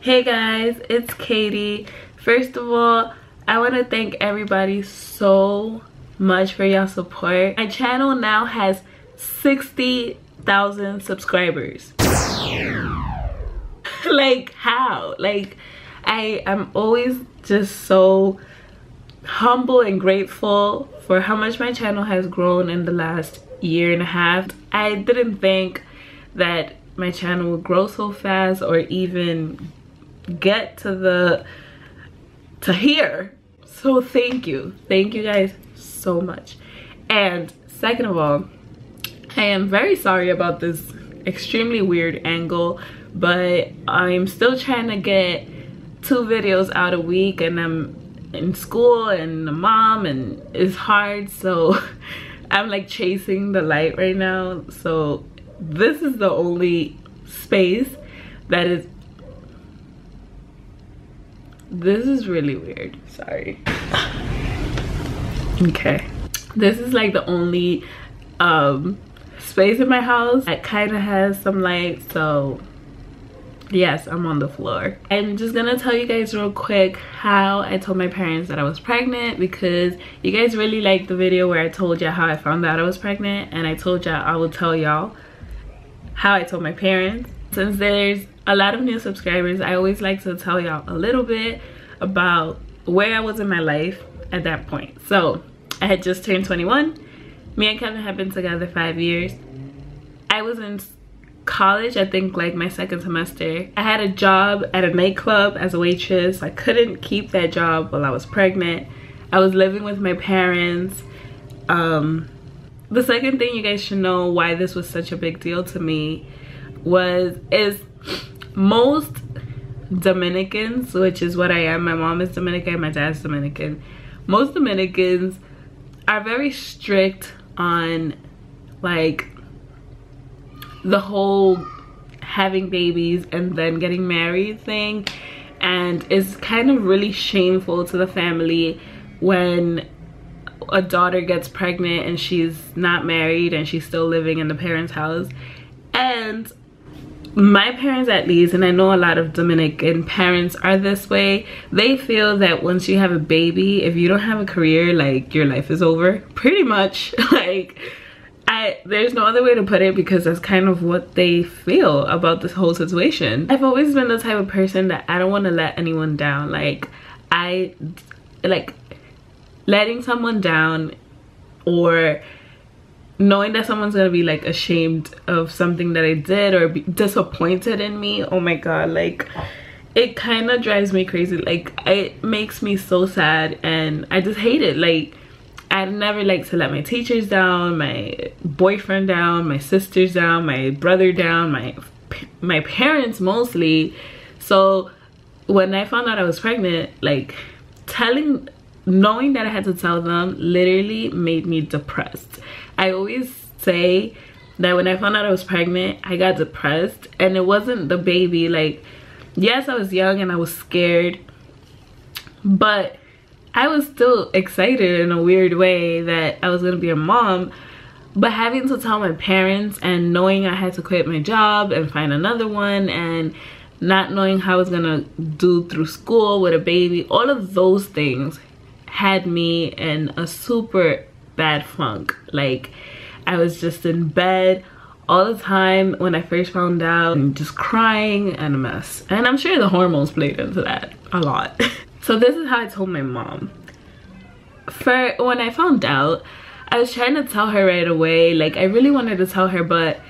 Hey guys, it's Katie. First of all, I want to thank everybody so much for your support. My channel now has 60,000 subscribers. Like, how? Like, I'm always just so humble and grateful for how much my channel has grown in the last year and a half. I didn't think that my channel would grow so fast or even get to here. So thank you guys so much. And second of all, I am very sorry about this extremely weird angle, but I'm still trying to get 2 videos out a week, and I'm in school and a mom, and it's hard, so I'm like chasing the light right now. So this is the only space that is. This is really weird, sorry. Okay, this is like the only space in my house that kind of has some light, so yes, I'm on the floor. I'm just gonna tell you guys real quick how I told my parents that I was pregnant, because you guys really liked the video where I told y'all how I found out I was pregnant, and I told y'all I will tell y'all how I told my parents. Since there's a lot of new subscribers, I always like to tell y'all a little bit about where I was in my life at that point. So I had just turned 21. Me and Kevin had been together 5 years. I was in college, I think like my 2nd semester. I had a job at a nightclub as a waitress. I couldn't keep that job while I was pregnant. I was living with my parents. The second thing you guys should know why this was such a big deal to me is most Dominicans, which is what I am. My mom is Dominican, my dad's Dominican. Most Dominicans are very strict on like the whole having babies and then getting married thing, and it's kind of really shameful to the family when a daughter gets pregnant and she's not married and she's still living in the parents' house. And my parents, at least, and I know a lot of Dominican parents are this way, they feel that once you have a baby, if you don't have a career, like, your life is over, pretty much. Like, there's no other way to put it, because that's kind of what they feel about this whole situation. I've always been the type of person that I don't want to let anyone down. Like, letting someone down or knowing that someone's gonna be like ashamed of something that I did or be disappointed in me, oh my god, like it kind of drives me crazy. Like, it makes me so sad, and I just hate it. Like, I never like to let my teachers down, my boyfriend down, my sisters down, my brother down, my parents mostly. So when I found out I was pregnant, like knowing that I had to tell them literally made me depressed. I always say that when I found out I was pregnant, I got depressed, and it wasn't the baby. Like, yes, I was young and I was scared, but I was still excited in a weird way that I was gonna be a mom. But having to tell my parents and knowing I had to quit my job and find another one, and not knowing how I was gonna do through school with a baby, all of those things had me in a super bad funk. Like, I was just in bed all the time when I first found out, and just crying and a mess. And I'm sure the hormones played into that a lot. So this is how I told my mom. When I found out, I was trying to tell her right away. Like, I really wanted to tell her, but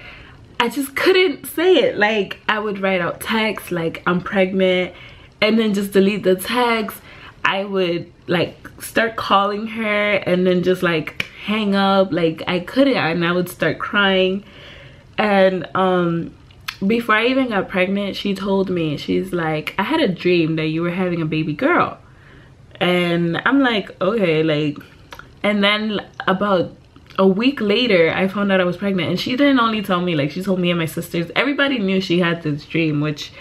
I just couldn't say it. Like, I would write out texts like I'm pregnant and then just delete the text. I would like start calling her and then just like hang up. Like, I couldn't, and I would start crying. And before I even got pregnant, she told me, she's like, I had a dream that you were having a baby girl. And I'm like, okay, like, and then about a week later I found out I was pregnant, and she didn't only tell me, like, she told me and my sisters. Everybody knew she had this dream, which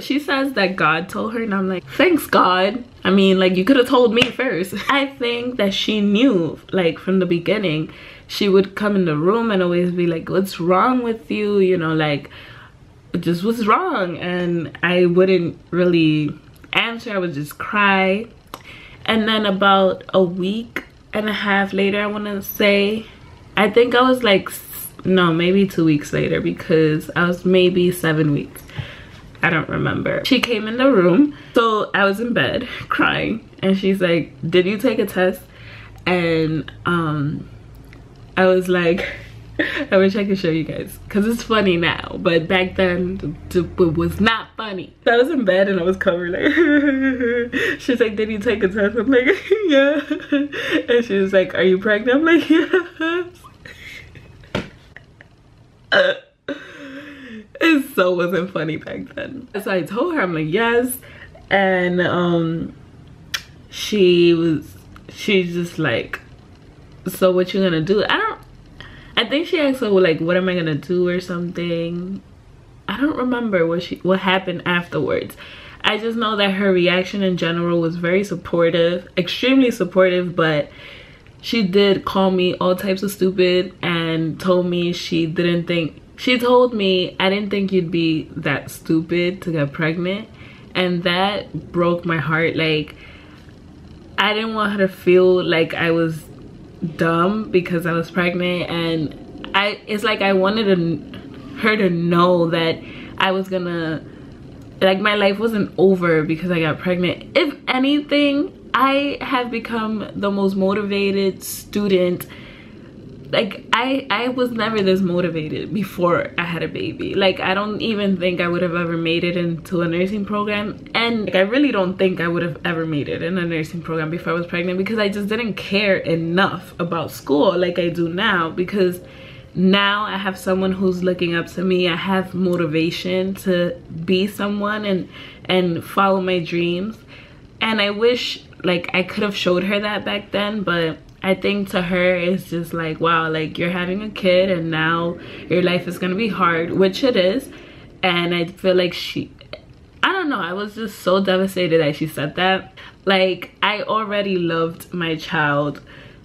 she says that God told her, and I'm like, thanks God. I mean, like, you could have told me first. I think that she knew, like, from the beginning. She would come in the room and always be like, what's wrong with you, you know, like, just was wrong, and I wouldn't really answer. I would just cry. And then about a week and a half later, I want to say, I think I was like, no, maybe 2 weeks later, because I was maybe 7 weeks, I don't remember. She came in the room, so I was in bed crying, and she's like, did you take a test? And I was like, I wish I could show you guys, because it's funny now, but back then it was not funny. So I was in bed and I was covered like she's like, did you take a test? I'm like, yeah. And she was like, are you pregnant? I'm like, yes. It so wasn't funny back then. So I told her, I'm like, yes. And she's just like, so what you gonna do? I think she asked her, like, what am I gonna do or something. I don't remember what happened afterwards. I just know that her reaction in general was very supportive, extremely supportive, but she did call me all types of stupid and told me she told me, I didn't think you'd be that stupid to get pregnant. And that broke my heart. Like, I didn't want her to feel like I was dumb because I was pregnant, and it's like I wanted her to know that I was gonna, like, my life wasn't over because I got pregnant. If anything, I have become the most motivated student. Like, I was never this motivated before I had a baby. Like, I don't even think I would have ever made it into a nursing program. And like, I really don't think I would have ever made it in a nursing program before I was pregnant, because I just didn't care enough about school like I do now. Because now I have someone who's looking up to me. I have motivation to be someone and follow my dreams. And I wish, like, I could have showed her that back then, but I think to her it's just like, wow, like, you're having a kid and now your life is gonna be hard, which it is. And I feel like I don't know, I was just so devastated that she said that. Like, I already loved my child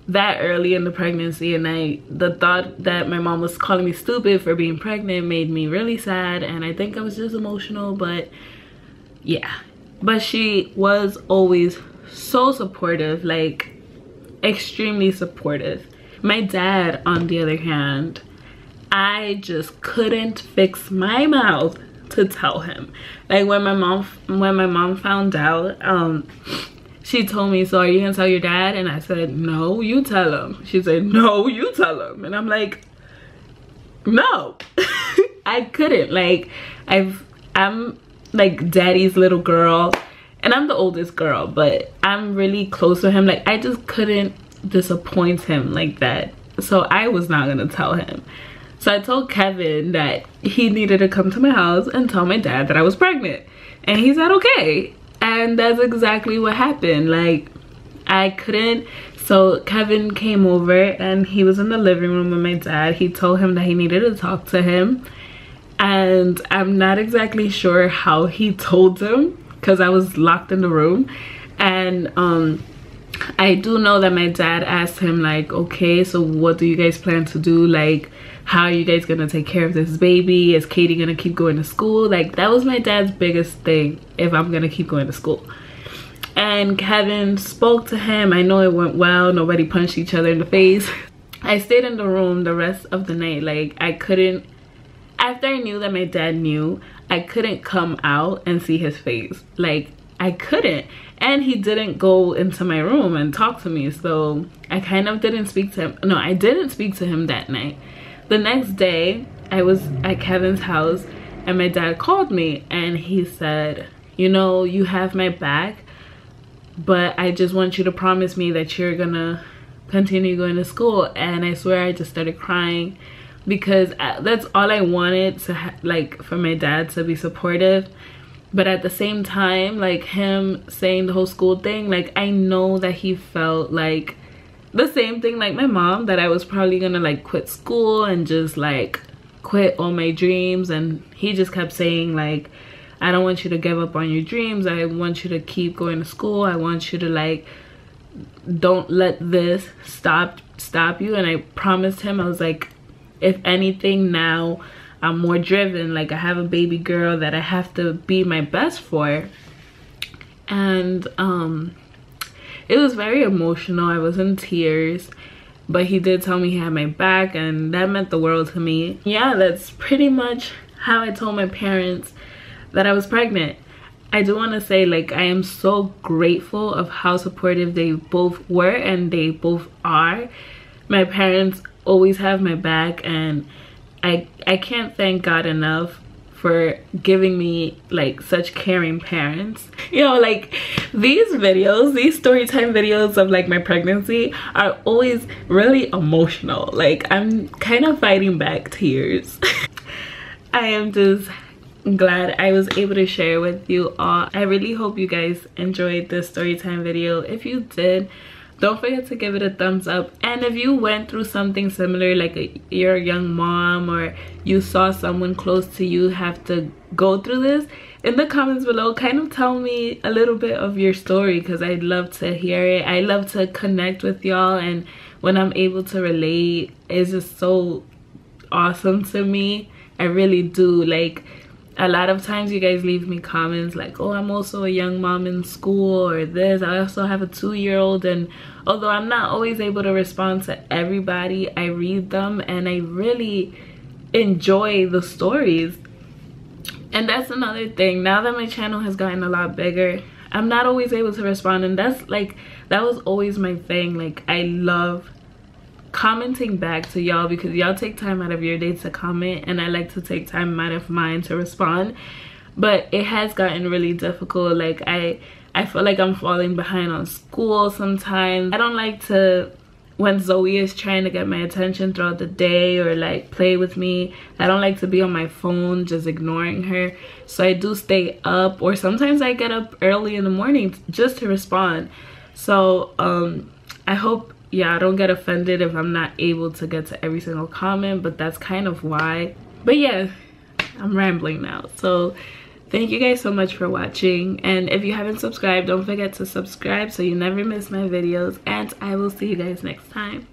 that early in the pregnancy, and the thought that my mom was calling me stupid for being pregnant made me really sad, and I think I was just emotional. But yeah, but she was always so supportive, like extremely supportive. My dad, on the other hand, I just couldn't fix my mouth to tell him. Like, when my mom found out, she told me, so are you gonna tell your dad? And I said, no, you tell him. She said, no, you tell him. And I'm like, no. I couldn't. Like, I'm like daddy's little girl, and I'm the oldest girl, but I'm really close to him. Like, I just couldn't disappoint him like that. So I was not gonna tell him. So I told Kevin that he needed to come to my house and tell my dad that I was pregnant. And he said, okay. And that's exactly what happened. Like, I couldn't. So Kevin came over and he was in the living room with my dad. He told him that he needed to talk to him. And I'm not exactly sure how he told him, because I was locked in the room. And I do know that my dad asked him, like, okay, so what do you guys plan to do? Like, how are you guys gonna take care of this baby? Is Katie gonna keep going to school? Like, that was my dad's biggest thing, if I'm gonna keep going to school. And Kevin spoke to him. I know it went well. Nobody punched each other in the face. I stayed in the room the rest of the night. Like, I couldn't, after I knew that my dad knew, I couldn't come out and see his face. Like, I couldn't. And he didn't go into my room and talk to me, so I kind of didn't speak to him. No, I didn't speak to him that night. The next day, I was at Kevin's house and my dad called me and he said, you know, you have my back, but I just want you to promise me that you're gonna continue going to school. And I swear I just started crying, because that's all I wanted to like, for my dad to be supportive. But at the same time, like, him saying the whole school thing, like, I know that he felt like the same thing like my mom, that I was probably gonna like quit school and just like quit all my dreams. And he just kept saying, like, I don't want you to give up on your dreams. I want you to keep going to school. I want you to, like, don't let this stop you. And I promised him, I was like, if anything, now I'm more driven. Like, I have a baby girl that I have to be my best for. And it was very emotional. I was in tears, but he did tell me he had my back, and that meant the world to me. Yeah, that's pretty much how I told my parents that I was pregnant. I do want to say, like, I am so grateful of how supportive they both were and they both are. My parents always have my back, and I can't thank God enough for giving me like such caring parents. You know, like, these videos, these story time videos of like my pregnancy are always really emotional. Like, I'm kind of fighting back tears. I am just glad I was able to share with you all. I really hope you guys enjoyed this story time video. If you did, don't forget to give it a thumbs up. And if you went through something similar, like you're a young mom or you saw someone close to you have to go through this, in the comments below, kind of tell me a little bit of your story, because I'd love to hear it. I love to connect with y'all, and when I'm able to relate, it's just so awesome to me. I really do. Like, a lot of times you guys leave me comments like, oh, I'm also a young mom in school, or this. I also have a 2-year-old, and although I'm not always able to respond to everybody, I read them and I really enjoy the stories. And that's another thing. Now that my channel has gotten a lot bigger, I'm not always able to respond, and that's like, that was always my thing. Like, I love commenting back to y'all because y'all take time out of your day to comment, and I like to take time out of mine to respond. But it has gotten really difficult. Like, I feel like I'm falling behind on school sometimes. I don't like to, when Zoe is trying to get my attention throughout the day or like play with me, I don't like to be on my phone just ignoring her. So I do stay up, or sometimes I get up early in the morning just to respond. So I hope y'all don't get offended if I'm not able to get to every single comment, but that's kind of why. But yeah, I'm rambling now. So thank you guys so much for watching, and if you haven't subscribed, don't forget to subscribe so you never miss my videos, and I will see you guys next time.